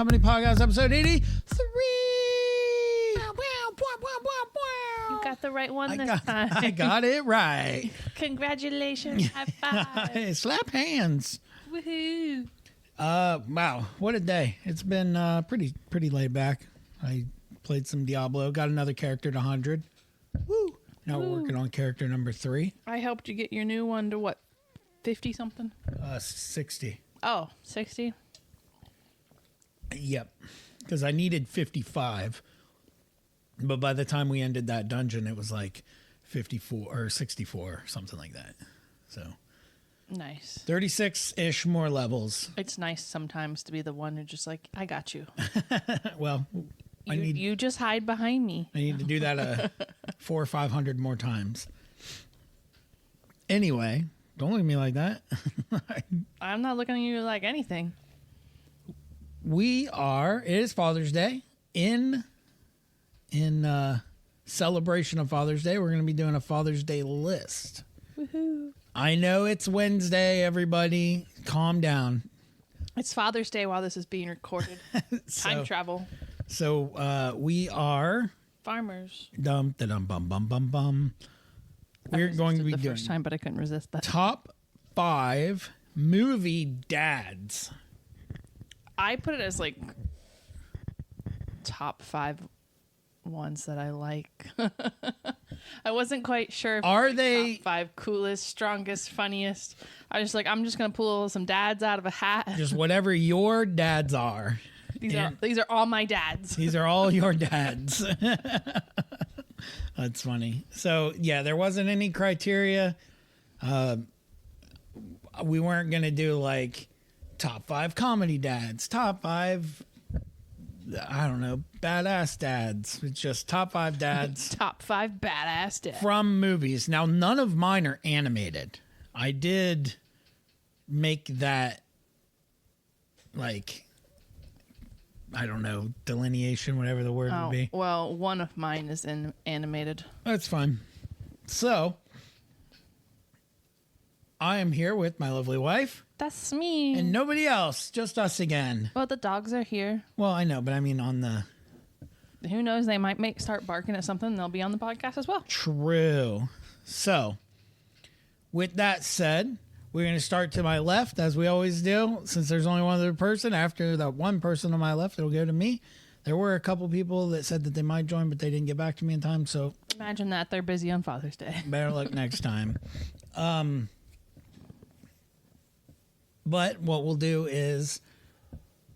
Company Podcast, episode 83. You got the right one this time. I got it right. Congratulations. High five. Slap hands. Woohoo. Wow, what a day. It's been pretty laid back. I played some Diablo, got another character to 100. Woo. Now we're working on character number 3. I helped you get your new one to what, 50 something? 60. Oh, 60? Yep. Because I needed 55. But by the time we ended that dungeon, it was like 54 or 64, something like that. So Nice. 36-ish more levels. It's nice sometimes to be the one who just like, I got you. Well, You just hide behind me. I need to do that 400 or 500 more times. Anyway, don't look at me like that. I'm not looking at you like anything. It is Father's Day. In celebration of Father's Day, we're going to be doing a Father's Day list. Woohoo. I know it's Wednesday, everybody. Calm down. It's Father's Day while this is being recorded. Time travel. So we are Farmers. We're going to be the doing first time, but I couldn't resist that. top 5 movie dads. I put it as like top 5 ones that I like. I wasn't quite sure if Are like they top 5 coolest, strongest, funniest? I'm just gonna pull some dads out of a hat. just whatever your dads are? These are all my dads. These are all your dads. That's funny. So yeah, there wasn't any criteria. We weren't gonna do like top 5 comedy dads, top 5, I don't know, badass dads. It's just top 5 dads. Top 5 badass dads. From movies. Now, none of mine are animated. I did make that, like, I don't know, delineation, whatever the word would be. Well, one of mine is animated. That's fine. So, I am here with my lovely wife. That's me. And nobody else, just us again. Well, the dogs are here. Well, I know, but I mean on the... Who knows? They might start barking at something and they'll be on the podcast as well. True. So, with that said, we're going to start to my left, as we always do. Since there's only one other person, after that one person on my left, it'll go to me. There were a couple people that said that they might join, but they didn't get back to me in time, so... Imagine that. They're busy on Father's Day. Better luck next time. But what we'll do is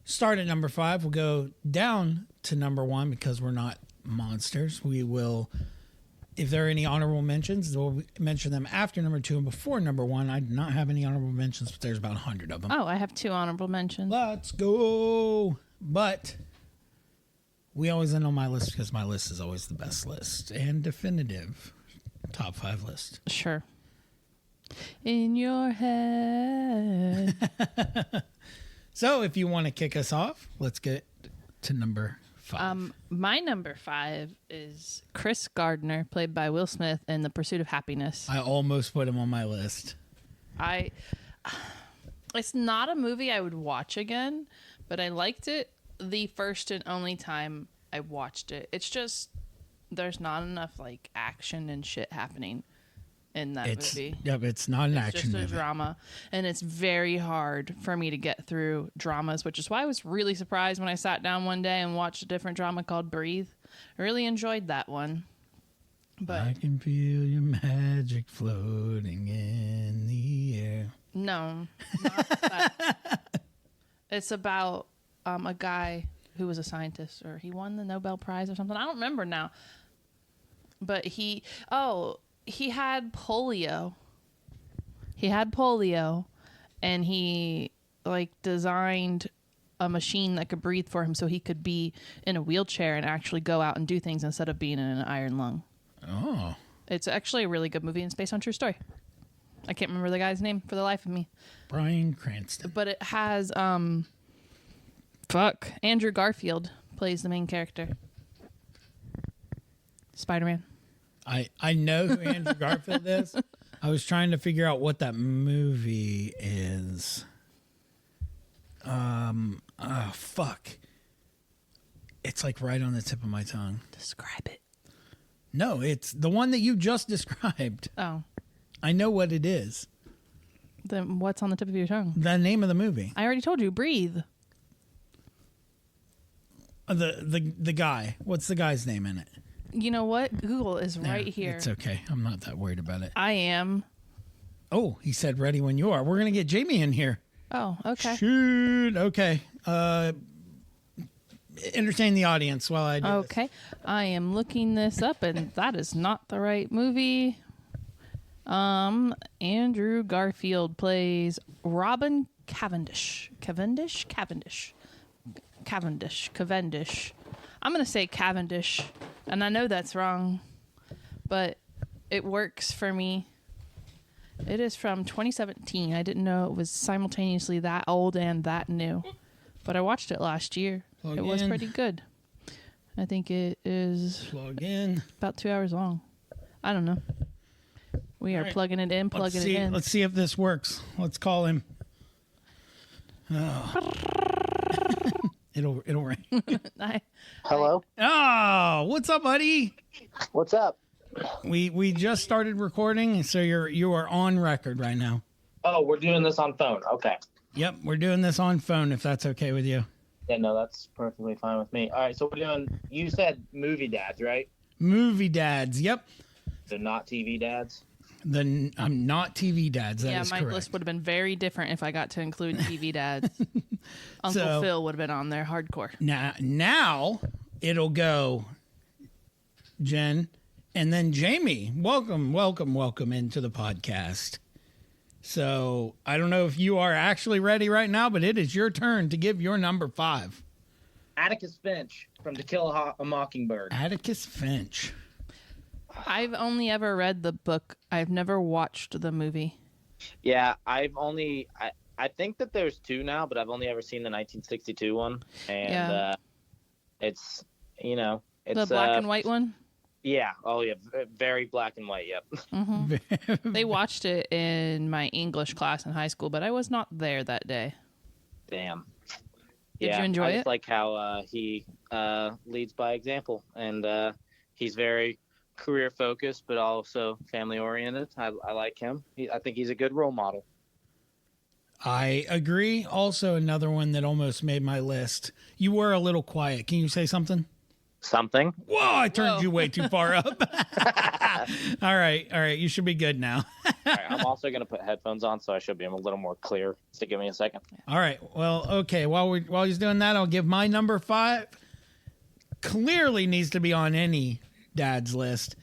start at number 5. We'll go down to number 1 because we're not monsters. We will, if there are any honorable mentions, we'll mention them after number 2 and before number 1. I do not have any honorable mentions, but there's about 100 of them. Oh, I have 2 honorable mentions. Let's go. But we always end on my list because my list is always the best list and definitive top 5 list. Sure. In your head. So if you want to kick us off, let's get to number 5. My number 5 is Chris Gardner, played by Will Smith in The Pursuit of Happiness. I almost put him on my list. It's not a movie I would watch again, but I liked it the first and only time I watched it. It's just there's not enough like action and shit happening in that movie. Yep, it's not an action movie. It's just a drama, and it's very hard for me to get through dramas, which is why I was really surprised when I sat down one day and watched a different drama called Breathe. I really enjoyed that one. But I can feel your magic floating in the air. No, not that. It's about a guy who was a scientist, or he won the Nobel Prize or something. I don't remember now. But he had polio. He had polio, and he like designed a machine that could breathe for him so he could be in a wheelchair and actually go out and do things instead of being in an iron lung. Oh. It's actually a really good movie and it's based on a true story. I can't remember the guy's name for the life of me. Bryan Cranston. But it has Andrew Garfield plays the main character. Spider-Man. I know who Andrew Garfield is. I was trying to figure out what that movie is. Fuck. It's like right on the tip of my tongue. Describe it. No, it's the one that you just described. Oh. I know what it is. Then what's on the tip of your tongue? The name of the movie. I already told you. Breathe. The guy. What's the guy's name in it? You know what? Google is right here. It's okay. I'm not that worried about it. I am. Oh, he said ready when you are. We're going to get Jamie in here. Oh, okay. Shoot. Okay. Entertain the audience while I do this. Okay. I am looking this up, and that is not the right movie. Andrew Garfield plays Robin Cavendish. Cavendish. I'm going to say Cavendish, and I know that's wrong, but it works for me. It is from 2017. I didn't know it was simultaneously that old and that new, but I watched it last year. Plug It was in. pretty good. I think it is Plug in. about 2 hours long. I don't know. We are right. plugging it in, plugging it in. Let's see if this works. Let's call him. Oh. it'll ring. Hello? Oh, what's up, buddy? What's up? We just started recording, so you are on record right now. Oh, we're doing this on phone. Okay. Yep, we're doing this on phone if that's okay with you. Yeah, no, that's perfectly fine with me. All right, so we're doing, you said movie dads, right? Movie dads. Yep. So not TV dads? I'm not TV dads. That Yeah, is my correct. list would have been very different if I got to include TV dads. Uncle So- Phil would have been on there, hardcore. Now it'll go Jen and then Jamie. Welcome into the podcast. So I don't know if you are actually ready right now, but it is your turn to give your number 5. Atticus Finch from To Kill a Mockingbird. Atticus Finch. I've only ever read the book. I've never watched the movie. Yeah, I think that there's 2 now, but I've only ever seen the 1962 one. And Yeah. it's, it's The black and white one? Yeah. Oh, yeah. Very black and white. Yep. They watched it in my English class in high school, but I was not there that day. Damn. Did Yeah, you enjoy I it? just like how he leads by example, and he's very career focused, but also family oriented. I like him. I think he's a good role model. I agree. Also, another one that almost made my list. You were a little quiet. Can you say something? Something. Whoa, I turned Whoa. you way too far up. All right. You should be good now. All right, I'm also going to put headphones on, so I should be a little more clear. So give me a second. All right. Well, okay. While he's doing that, I'll give my number 5. Clearly needs to be on any dad's list.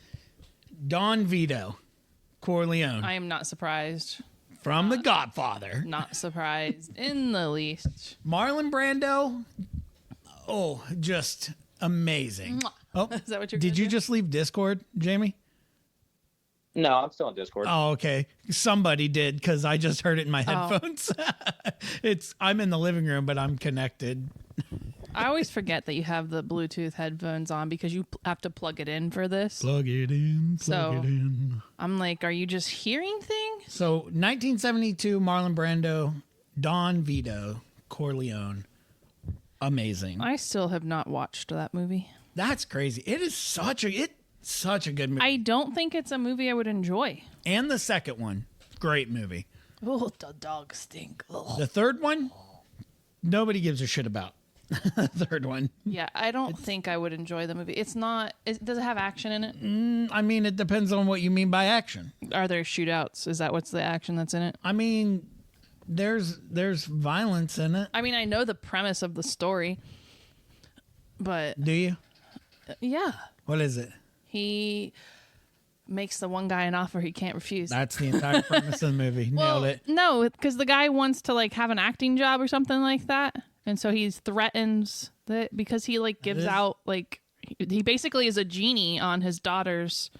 Don Vito Corleone I am not surprised. from The Godfather. Not surprised in the least. Marlon Brando. Oh, just amazing. Oh, Is that what you're did gonna you do? just leave Discord, Jamie? No, I'm still on Discord. Oh, okay. Somebody did because I just heard it in my headphones. I'm in the living room, but I'm connected. I always forget that you have the Bluetooth headphones on because you have to plug it in for this. Plug it in. Plug it in. I'm like, are you just hearing things? So 1972, Marlon Brando, Don Vito Corleone. Amazing. I still have not watched that movie. That's crazy. It is such a good movie. I don't think it's a movie I would enjoy. And the second one, great movie. Oh, the dogs stink. Ugh. The third one, nobody gives a shit about. The third one. Yeah, I don't think I would enjoy the movie. It's not. Does it have action in it? I mean, it depends on what you mean by action. Are there shootouts? Is that what's the action that's in it? I mean, there's violence in it. I mean, I know the premise of the story, but Do you? yeah, What is it? he makes the one guy an offer he can't refuse. That's the entire premise of the movie. Nailed it. No, because the guy wants to like have an acting job or something like that, and so he threatens that because he like gives is- out like he basically is a genie on his daughter's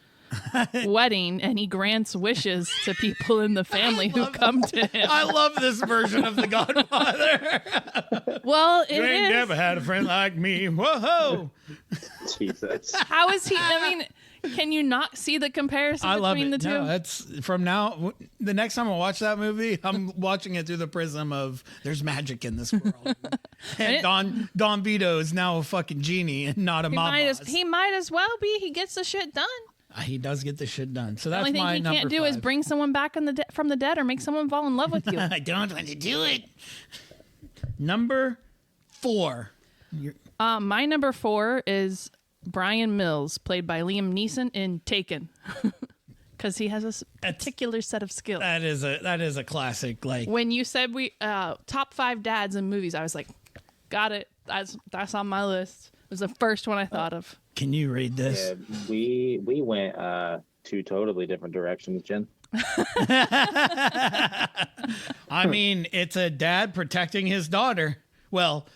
wedding, and he grants wishes to people in the family who come to him. I love this version of The Godfather. Well, it You ain't is. never had a friend like me. Whoa. Jesus. How is he? I mean, Can you not see the comparison I love between it. the two? No, that's from now. The next time I watch that movie, I'm watching it through the prism of there's magic in this world. And Don Vito is now a fucking genie and not a mob boss. He might as well be. He gets the shit done. He does get the shit done. So that's The only my thing he number can't do 5. is bring someone back from the dead or make someone fall in love with you. I don't want to do it. Number 4. My number 4 is Brian Mills, played by Liam Neeson in Taken, because he has a particular set of skills. That is a classic. Like When you said we top 5 dads in movies, I was like, got it. That's on my list. It was the first one I thought of. Can you read this? Yeah, we went two totally different directions, Jen. I mean, it's a dad protecting his daughter. Well,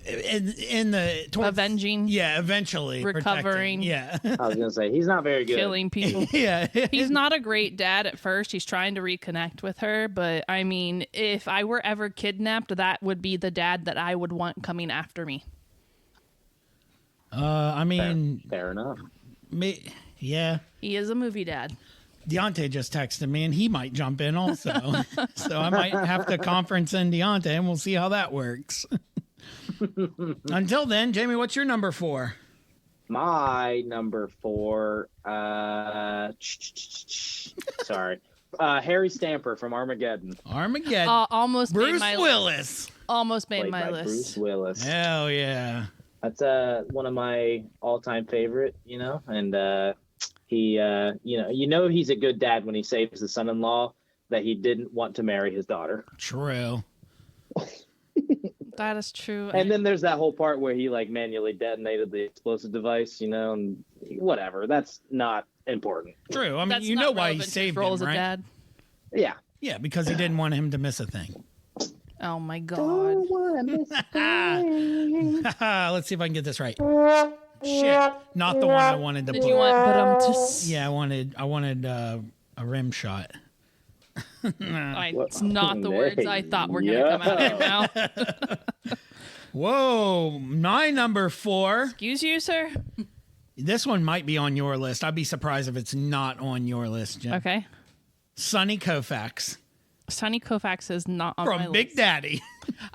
in the Avenging. Yeah, eventually Recovering. protecting. Yeah, I was gonna say he's not very good. Killing people. yeah. He's not a great dad at first. He's trying to reconnect with her. But I mean, if I were ever kidnapped, that would be the dad that I would want coming after me. I mean, Fair enough. yeah. He is a movie dad. Deontay just texted me, and he might jump in also. So I might have to conference in Deontay, and we'll see how that works. Until then, Jamie, what's your number 4? My number 4. Sorry, Harry Stamper from Armageddon. Armageddon. Almost made Bruce my Willis. Almost made Played my by list. Bruce Willis. Hell yeah. That's one of my all-time favorite, and he he's a good dad when he saves the son-in-law that he didn't want to marry his daughter. True. That is true. And then there's that whole part where he like manually detonated the explosive device, and whatever. That's not important. True. I mean, That's you not know why he relevant to his saved role him, as a right? dad. Yeah. Yeah, because he didn't want him to miss a thing. Oh my god. Let's see if I can get this right. Shit, not the one I wanted to Did put. you want Yeah, I wanted a rim shot. It's not the words I thought were going to come out of your mouth. Whoa, my number 4. Excuse you, sir? This one might be on your list. I'd be surprised if it's not on your list, Jim. Okay. Sonny Koufax Sonny Koufax is not on my from list. Big Daddy.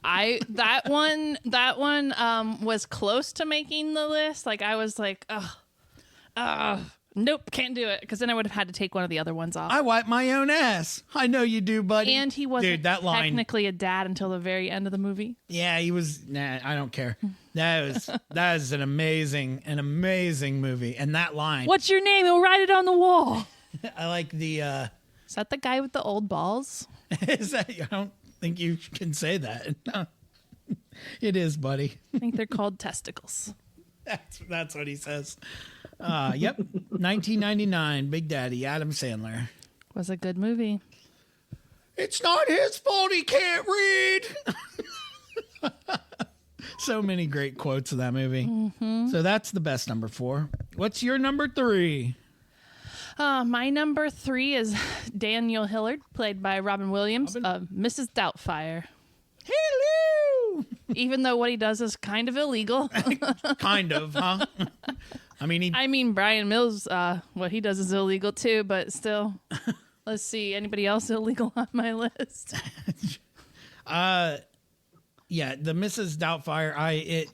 That one was close to making the list. Like I was like, nope, can't do it, because then I would have had to take one of the other ones off. I wipe my own ass. I know you do, buddy. And he wasn't Dude, that line. technically a dad until the very end of the movie. Yeah, he was. Nah, I don't care. That is an amazing movie, and that line. What's your name? He'll write it on the wall. I like the. Is that the guy with the old balls? Is that? I don't think you can say that. No. It is, buddy. I think they're called testicles. That's what he says. Yep. 1999, Big Daddy, Adam Sandler. Was a good movie. It's not his fault he can't read. So many great quotes in that movie. Mm-hmm. So that's the best number 4. What's your number 3? My number 3 is Daniel Hillard, played by Robin Williams, Mrs. Doubtfire. Hello. Even though what he does is kind of illegal. Kind of, huh? I mean, Brian Mills, what he does is illegal too, but still. Let's see. Anybody else illegal on my list? Yeah, the Mrs. Doubtfire, I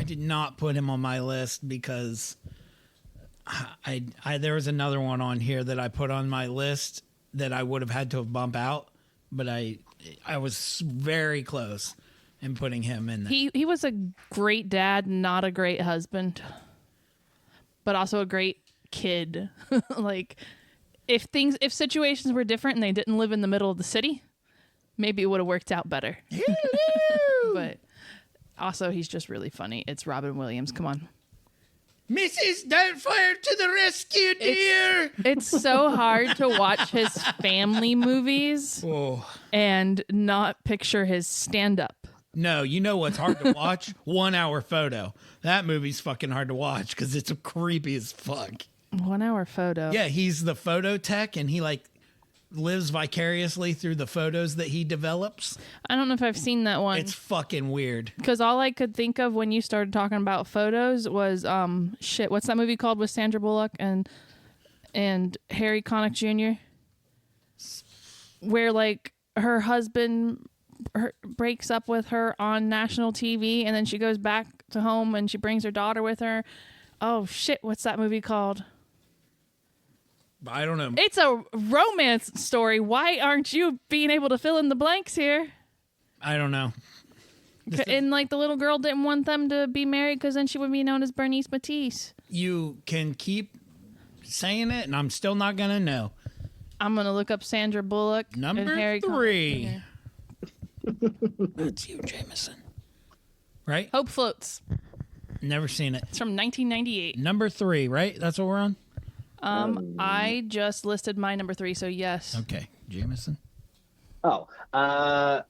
did not put him on my list because there was another one on here that I put on my list that I would have had to have bumped out, but I was very close in putting him in there. He was a great dad, not a great husband, but also a great kid. Like if situations were different and they didn't live in the middle of the city, maybe it would have worked out better. But also he's just really funny. It's Robin Williams. Come on. Mrs. Doubtfire to the rescue, dear. It's so hard to watch his family movies and not picture his stand-up. No, you know what's hard to watch? 1 Hour Photo. That movie's fucking hard to watch because it's creepy as fuck. 1 hour photo. Yeah, he's the photo tech, and he like lives vicariously through the photos that he develops. I don't know if I've seen that one. It's fucking weird. Because all I could think of when you started talking about photos was what's that movie called with Sandra Bullock and Harry Connick Jr. where like her husband breaks up with her on national TV and then she goes back to home and she brings her daughter with her. Oh shit, what's that movie called? I don't know. It's a romance story. Why aren't you being able to fill in the blanks here? I don't know. And like the little girl didn't want them to be married because then she would be known as Bernice Matisse. You can keep saying it, and I'm still not gonna know. I'm gonna look up Sandra Bullock. Number and Harry 3. That's you, Jameson. Right? Hope Floats. Never seen it. It's from 1998. Number 3, right? That's what we're on? I just listed my number 3, so yes. Okay. Jameson? Oh, I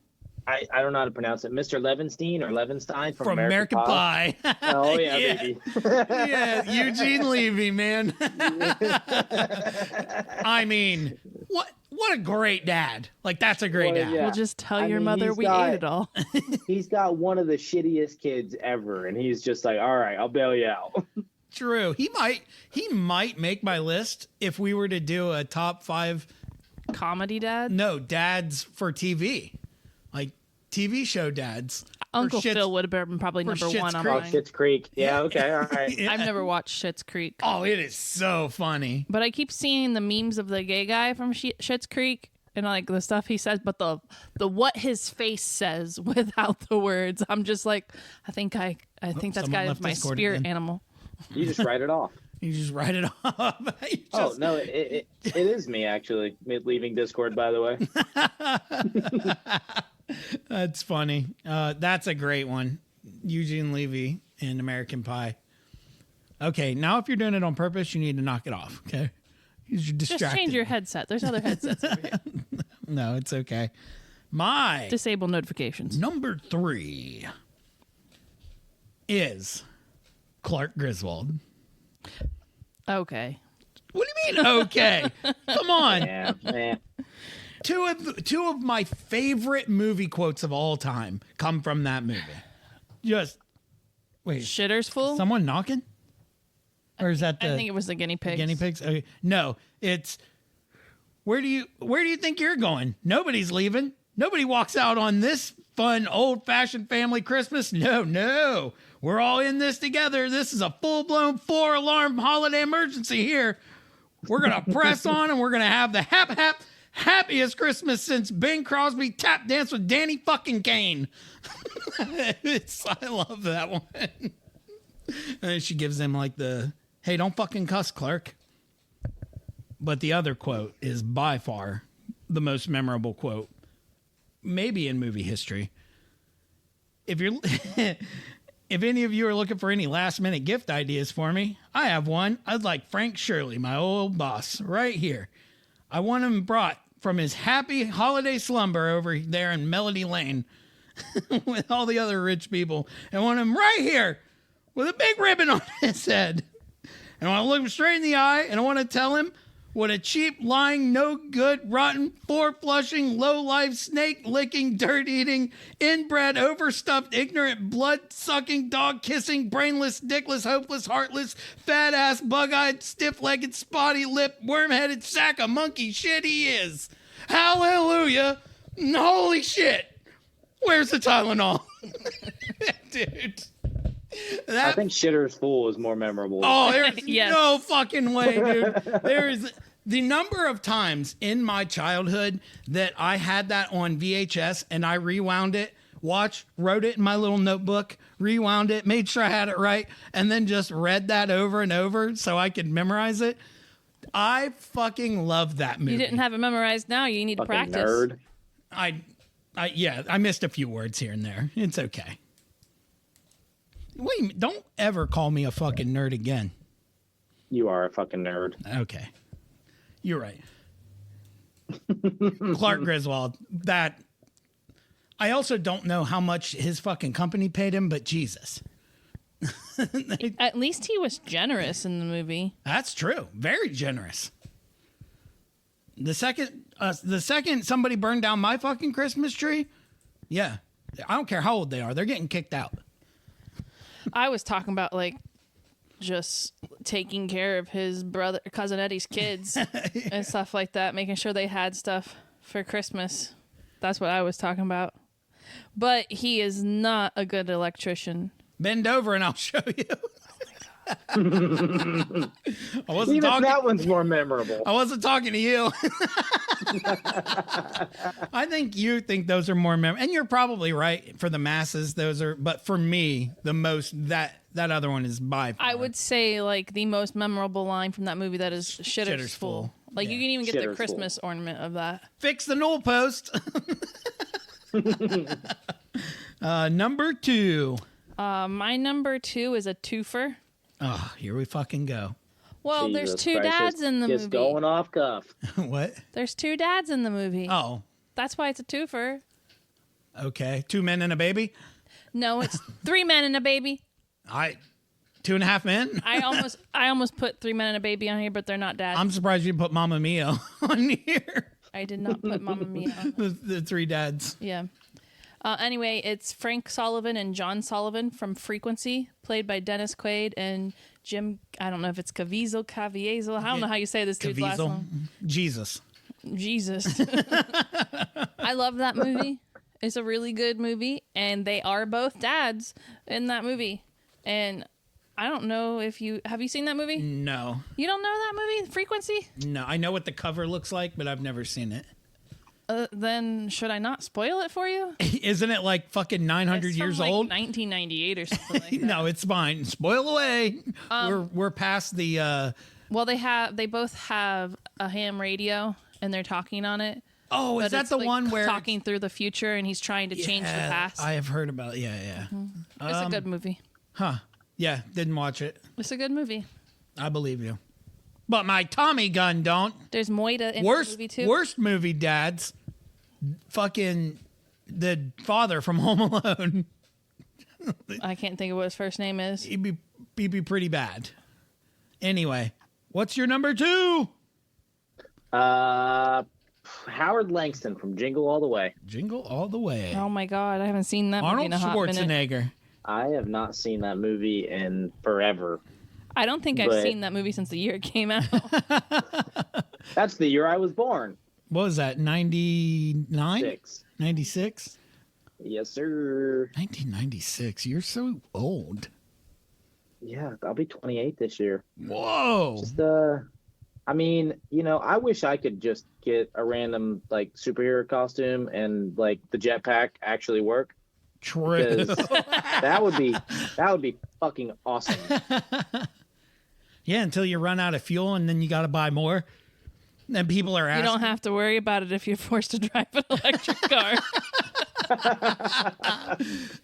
don't know how to pronounce it. Mr. Levinstein or Levinstein from American Pie. Oh yeah, Yeah. baby. Yeah, Eugene Levy, man. I mean, what a great dad. Like, that's a great Well, dad. yeah. We'll just tell I your mean, mother he's we got- ate it all. He's got one of the shittiest kids ever, and he's just like, all right, I'll bail you out. True. He might make my list if we were to do a top 5 Comedy dad. dads for TV. Like TV show dads. Uncle Schitt's- Phil would have been probably for number Schitt's 1 on Creek. Oh, mine. Schitt's Creek. Yeah, okay, all right. Yeah. I've never watched Schitt's Creek. Oh, it is so funny. But I keep seeing the memes of the gay guy from Schitt's Creek and like the stuff he says, but the what his face says without the words. I'm just like, I think that's someone kind left of my Discord spirit again. animal. You just write it off. You just write it off. You Oh just- no, it is me actually leaving Discord. By the way, That's funny. That's a great one. Eugene Levy in American Pie. Okay, now if you're doing it on purpose, you need to knock it off. Okay, you're distracted. Just change your headset. There's other headsets over here. No, it's okay. My Disable notifications. number 3 is Clark Griswold. Okay. What do you mean? Okay, come on. yeah. Two of my favorite movie quotes of all time come from that movie. Just wait, Shitter's full. someone knocking? Or is that the I think it was the guinea pigs. guinea pigs? Okay. No, it's where do you think you're going? Nobody's leaving. Nobody walks out on this fun old-fashioned family Christmas. No. We're all in this together. This is a full-blown 4-alarm holiday emergency here. We're going to press on and we're going to have the happiest Christmas since Bing Crosby tap danced with Danny fucking Kane. I love that one. And then she gives him like the, hey, don't fucking cuss, Clark. But the other quote is by far the most memorable quote, maybe in movie history. If you're, if any of you are looking for any last minute gift ideas for me, I have one. I'd like Frank Shirley, my old boss, right here. I want him brought from his happy holiday slumber over there in Melody Lane with all the other rich people. I want him right here with a big ribbon on his head. And I want to look him straight in the eye and I want to tell him what a cheap, lying, no good, rotten, four-flushing, low-life, snake-licking, dirt-eating, inbred, overstuffed, ignorant, blood-sucking, dog-kissing, brainless, dickless, hopeless, heartless, fat-ass, bug-eyed, stiff-legged, spotty-lipped, worm-headed sack of monkey shit he is. Hallelujah. Holy shit. Where's the Tylenol? Dude. I think Shitter's Fool is more memorable. Oh, there's Yes. no fucking way, dude. There's the number of times in my childhood that I had that on VHS and I rewound it, wrote it in my little notebook, rewound it, made sure I had it right, and then just read that over and over so I could memorize it. I fucking love that movie. You didn't have it memorized. Now you need to Fucking practice. nerd. I missed a few words here and there. It's okay. Wait, don't ever call me a fucking nerd again. You are a fucking nerd. Okay. You're right. Clark Griswold, that I also don't know how much his fucking company paid him, but Jesus. At least he was generous in the movie. That's true. Very generous. The second The second somebody burned down my fucking Christmas tree, yeah, I don't care how old they are, they're getting kicked out. I was talking about like just taking care of his cousin Eddie's kids and stuff like that, making sure they had stuff for Christmas. That's what I was talking about. But he is not a good electrician. Bend over and I'll show you. I wasn't Even talking. that one's more memorable. I wasn't talking to you. I think you think those are more and you're probably right. For the masses, those are. But for me, the most that other one is by far. I would say like the most memorable line from that movie that is shitter's full. Like Yeah. you can even get the Shitter's Christmas ornament of that. Fix the newel post. Number 2. My number 2 is a twofer. Oh, here we fucking go. Well, Jesus there's two Christ, dads in the just movie. going off cuff. What? There's 2 dads in the movie. Oh, That's why it's a twofer. okay. 2 men and a baby. No, it's 3 men and a baby. 2.5 men. I almost put 3 men and a baby on here, but they're not dads. I'm surprised you didn't put Mamma Mia on here. I did not put Mamma Mia on. The 3 dads. Yeah. Anyway, it's Frank Sullivan and John Sullivan from Frequency, played by Dennis Quaid and Jim. I don't know if it's Caviezel. I don't know how you say this dude's last Caviezel. name. Jesus. Jesus. I love that movie. It's a really good movie, and they are both dads in that movie. And I don't know if have you seen that movie? No. You don't know that movie, Frequency? No. I know what the cover looks like, but I've never seen it. Then should I not spoil it for you? Isn't it like fucking 900 It's from, years like, old? 1998 or something like that. No, it's fine. Spoil away. We're past the. Well, they both have a ham radio, and they're talking on it. Oh, is But that it's, the like, one where talking through the future, and he's trying to change the Yeah, past? I have heard about. Yeah. It's a good movie. Huh. Yeah. Didn't watch it. It's a good movie. I believe you. But my Tommy gun don't. There's Moida in the Worst movie too. worst movie dads. Fucking the father from Home Alone. I can't think of what his first name is. He'd be pretty bad. Anyway, what's your number 2? Howard Langston from Jingle All the Way. Jingle All the Way. Oh my god, I haven't seen that movie Arnold in a hot minute. Schwarzenegger. I have not seen that movie in forever. I don't think I've But- seen that movie since the year it came out. That's the year I was born. What was that? 99? 6. 96? Yes, sir. 1996. You're so old. Yeah, I'll be 28 this year. Whoa. Just I mean, I wish I could just get a random like superhero costume and like the jetpack actually work. True. Because that would be fucking awesome. Yeah, until you run out of fuel and then you got to buy more. Then people are You asking. don't have to worry about it if you're forced to drive an electric car.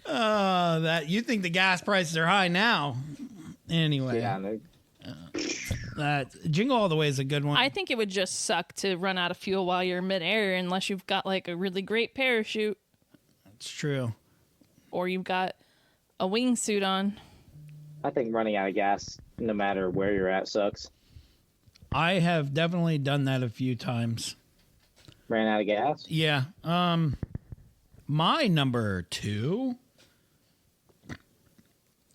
That you think the gas prices are high now. Anyway, Yeah, no, that Jingle All the Way is a good one. I think it would just suck to run out of fuel while you're midair unless you've got like a really great parachute It's true. or you've got a wingsuit on. I think running out of gas, no matter where you're at, sucks. I have definitely done that a few times. Ran out of gas. Yeah. My number 2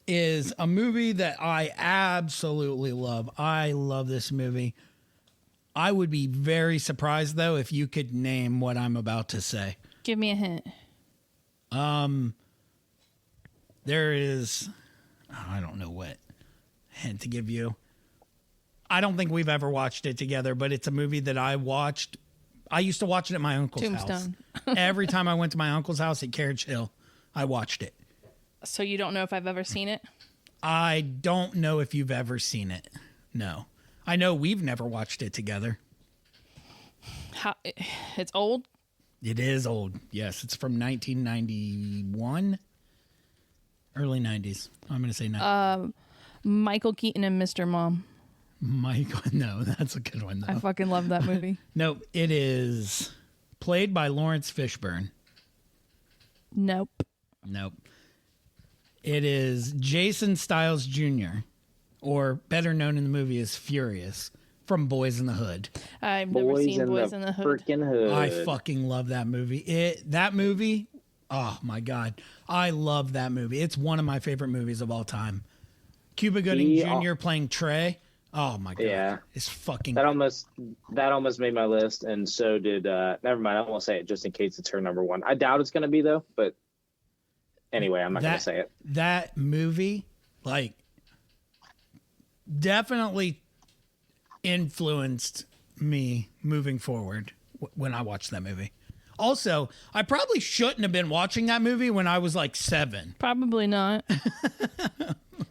is a movie that I absolutely love. I love this movie. I would be very surprised though if you could name what I'm about to say. Give me a hint. There is, I don't know what hint to give you. I don't think we've ever watched it together, but it's a movie that I watched. I used to watch it at my uncle's Tombstone. house. Every time I went to my uncle's house at Carriage Hill, I watched it. So you don't know if I've ever seen it? I don't know if you've ever seen it. No. I know we've never watched it together. How? It's old? It is old. Yes, it's from 1991. Early 90s. I'm going to say 90. Michael Keaton and Mr. Mom. Michael, no, that's a good one, though. I fucking love that movie. No, it is played by Lawrence Fishburne. Nope. Nope. It is Jason Stiles Jr., or better known in the movie as Furious. from Boys in the Hood. I've never seen Boys in the Hood. Freaking hood. I fucking love that movie. That movie, oh my God. I love that movie. It's one of my favorite movies of all time. Cuba Gooding Jr. playing Trey. Oh my God. Yeah. It's fucking That almost made my list, and so did never mind, I won't say it just in case it's her number one. I doubt it's gonna be though, but anyway, I'm not gonna say it. That movie, like, definitely influenced me moving forward when I watched that movie. Also, I probably shouldn't have been watching that movie when I was like 7. Probably not.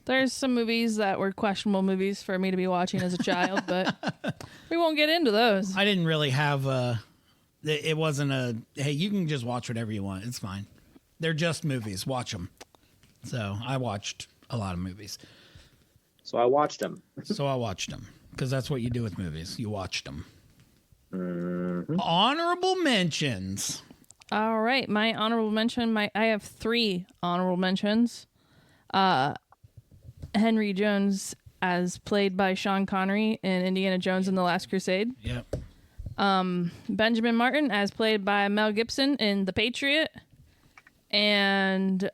There's some movies that were questionable movies for me to be watching as a child, but we won't get into those. I didn't really have it wasn't hey, you can just watch whatever you want. It's fine. They're just movies. Watch them. So I watched a lot of movies. So I watched them. Because that's what you do with movies. You watched them. Mm-hmm. Honorable mentions. All right, my honorable mention. I have 3 honorable mentions. Henry Jones, as played by Sean Connery in Indiana Jones and the Last Crusade. Yep. Benjamin Martin, as played by Mel Gibson in The Patriot. And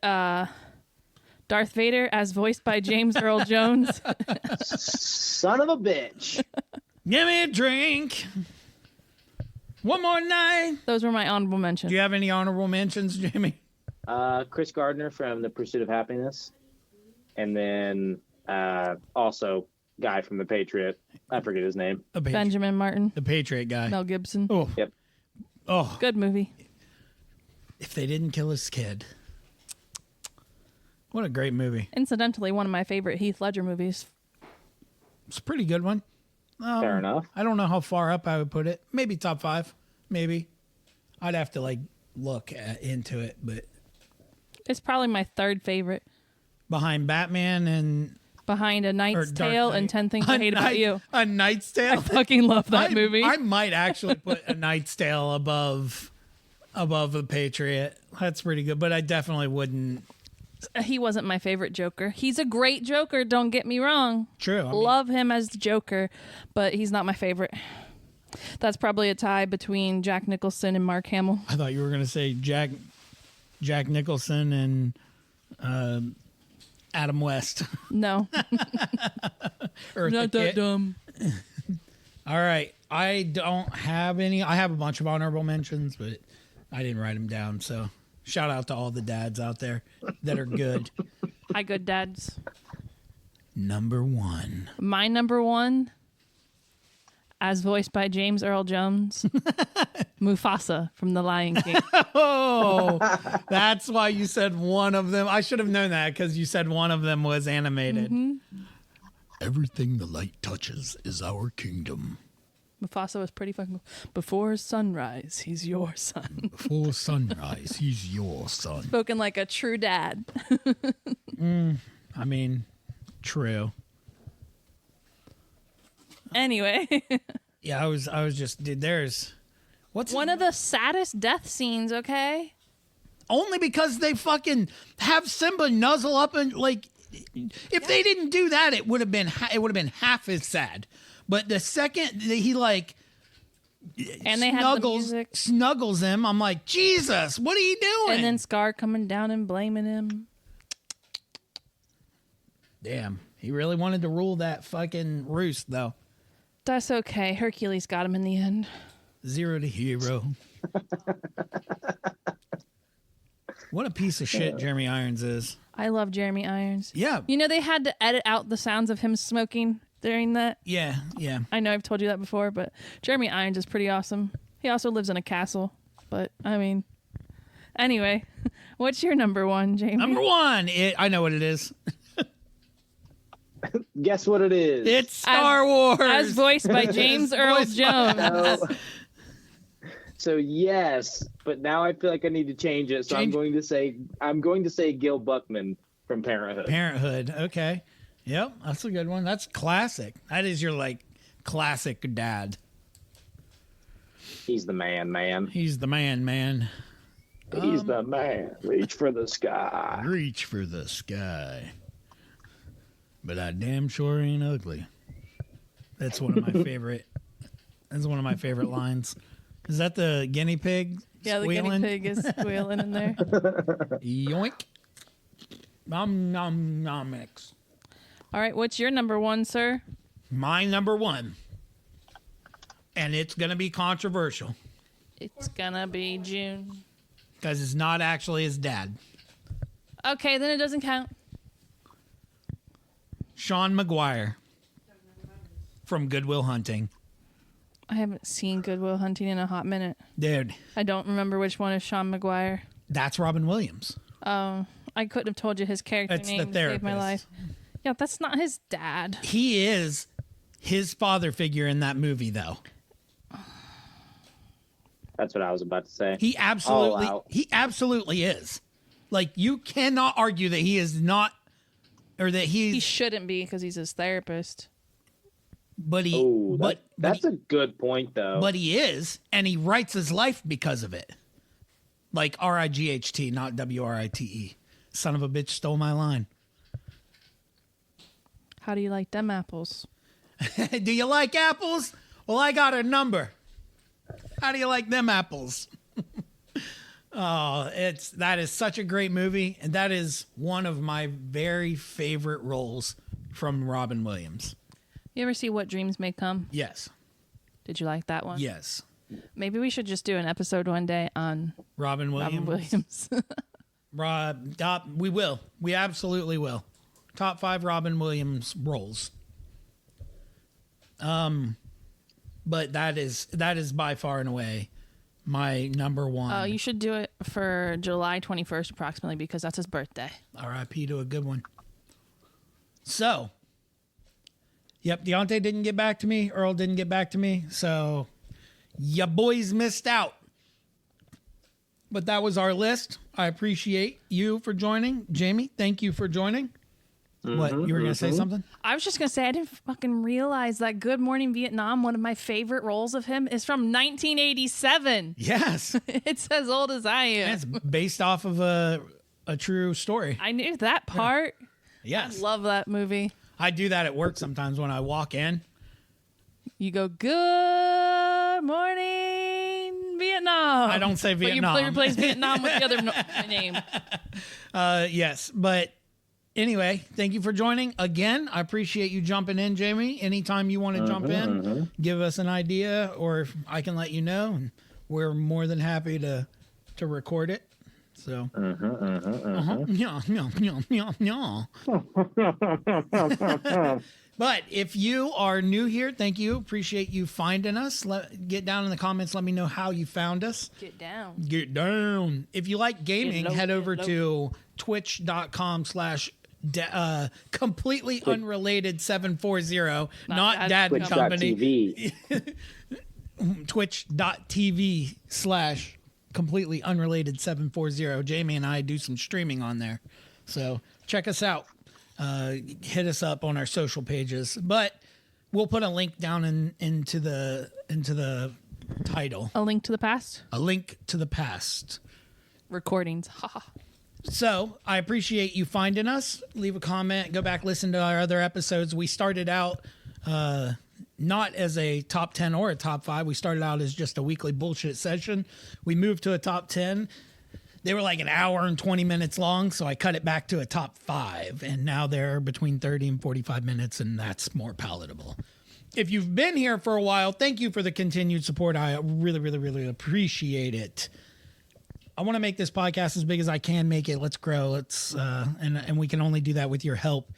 Darth Vader, as voiced by James Earl Jones. Son of a bitch. Give me a drink. One more night. Those were my honorable mentions. Do you have any honorable mentions, Jamie? Chris Gardner from The Pursuit of Happiness. And then also guy from The Patriot. I forget his name. Benjamin Martin. The Patriot guy. Mel Gibson. Oh. Yep. Oh. Good movie. If they didn't kill his kid. What a great movie. Incidentally, one of my favorite Heath Ledger movies. It's a pretty good one. Fair enough. I don't know how far up I would put it. Maybe top 5. Maybe. I'd have to look into it, but It's probably my 3rd favorite. behind Batman and Behind A Knight's Dark Tale Knight. and 10 Things I Hate About You. A Knight's I Tale. fucking love that movie. I might actually put A Knight's Tale above The Patriot. That's pretty good, but I definitely wouldn't. He wasn't my favorite Joker. He's a great Joker, don't get me wrong. True. I mean, Love him as the Joker, but he's not my favorite. That's probably a tie between Jack Nicholson and Mark Hamill. I thought you were going to say Jack Nicholson and Adam West. No. Not that dumb. All right. I don't have any. I have a bunch of honorable mentions, but I didn't write them down. So shout out to all the dads out there that are good. Hi, good dads. Number 1. My number 1, as voiced by James Earl Jones, Mufasa from The Lion King. Oh, that's why you said one of them. I should have known that because you said one of them was animated. Mm-hmm. Everything the light touches is our kingdom. Mufasa was pretty fucking. Before sunrise, he's your son. Before sunrise, he's your son. Spoken like a true dad. I mean, true. Anyway, Yeah, I was just, dude, there's, what's one of the saddest death scenes, okay? only because they fucking have Simba nuzzle up and if they didn't do that, it would have been half as sad. But the second that he And they had the music. snuggles him, I'm like, Jesus, what are you doing? And then Scar coming down and blaming him. Damn, he really wanted to rule that fucking roost, though. That's okay. Hercules got him in the end. 0 to hero. What a piece of shit Jeremy Irons is. I love Jeremy Irons. Yeah, You know, they had to edit out the sounds of him smoking during that. yeah. I know I've told you that before, but Jeremy Irons is pretty awesome. He also lives in a castle. But, I mean, anyway, what's your number 1, Jamie? Number 1, I know what it is. Guess what it is? It's Star Wars. As voiced by James Earl voiced by- Jones. So yes, but now I feel like I need to change it. So I'm going to say Gil Buckman from Parenthood. Parenthood. Okay. Yep, that's a good one. That's classic. That is your classic dad. He's the man. He's the man. He's the man. Reach for the sky. Reach for the sky. But I damn sure ain't ugly. That's one of my favorite. That's one of my favorite lines. Is that the guinea pig? Yeah, the squealing? guinea pig is squealing in there. Yoink. Nom nom nom mix. All right, what's your number one, sir? My number one. And it's gonna be controversial It's gonna be June. because it's not actually his dad. Okay, then it doesn't count. Sean McGuire from Good Will Hunting. I haven't seen Good Will Hunting in a hot minute. Dude, I don't remember which one is Sean McGuire. that's Robin Williams. I couldn't have told you his character That's the name to save my therapist. life. Yeah, that's not his dad. He is his father figure in that movie, though. That's what I was about to say. He All out. absolutely is. Like, you cannot argue that he is not, or that He he's, shouldn't be because he's his therapist. but he, Oh, but that's he, a good point, though. but he is, and he writes his life because of it. Like RIGHT, not WRITE. Son of a bitch stole my line. How do you like them apples? Do you like apples? Well, I got a number. How do you like them apples? Oh, that is such a great movie, and that is one of my very favorite roles from Robin Williams. You ever see What Dreams May Come? Yes. Did you like that one? Yes. Maybe we should just do an episode one day on Robin Williams. Robin Williams. We will. We absolutely will. Top 5 Robin Williams roles. But that is by far and away my number one. You should do it for July 21st approximately because that's his birthday. R.I.P. to a good one. So, yep, Deontay didn't get back to me. Earl didn't get back to me. So, ya boys missed out. But that was our list. I appreciate you for joining. Jamie, thank you for joining. What, you were going to say something? I was just going to say, I didn't fucking realize that Good Morning Vietnam, one of my favorite roles of him, is from 1987. Yes. It's as old as I am. It's based off of a true story. I knew that part. Yes. Love that movie. I do that at work sometimes when I walk in. You go, Good Morning Vietnam. I don't say Vietnam. But you replace Vietnam with the other name. Yes. But anyway, thank you for joining again. I appreciate you jumping in, Jamie. Anytime you want to jump in, give us an idea, or if I can let you know. And we're more than happy to record it. So, yeah. But if you are new here, thank you. Appreciate you finding us. Get down in the comments. Let me know how you found us. Get down. Get down. If you like gaming, Get low, head get over low. to twitch.com/completely unrelated 740, not Dad Dad's Company. Twitch.tv. Twitch.tv/completely unrelated 740. Jamie and I do some streaming on there. So check us out. Hit us up on our social pages, but we'll put a link down into the title. A link to the past? A link to the past. Recordings. Ha ha. So I appreciate you finding us. Leave a comment. Go back, listen to our other episodes. We started out not as a top 10 or a top 5. We started out as just a weekly bullshit session. We moved to a top 10. They were like an hour and 20 minutes long, so I cut it back to a top 5. And now they're between 30 and 45 minutes, and that's more palatable. If you've been here for a while, thank you for the continued support. I really, really, really appreciate it. I want to make this podcast as big as I can make it. Let's grow. And we can only do that with your help.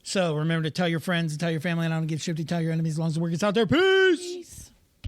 So remember to tell your friends and tell your family, and I don't give shit to tell your enemies as long as the word gets out there. Peace.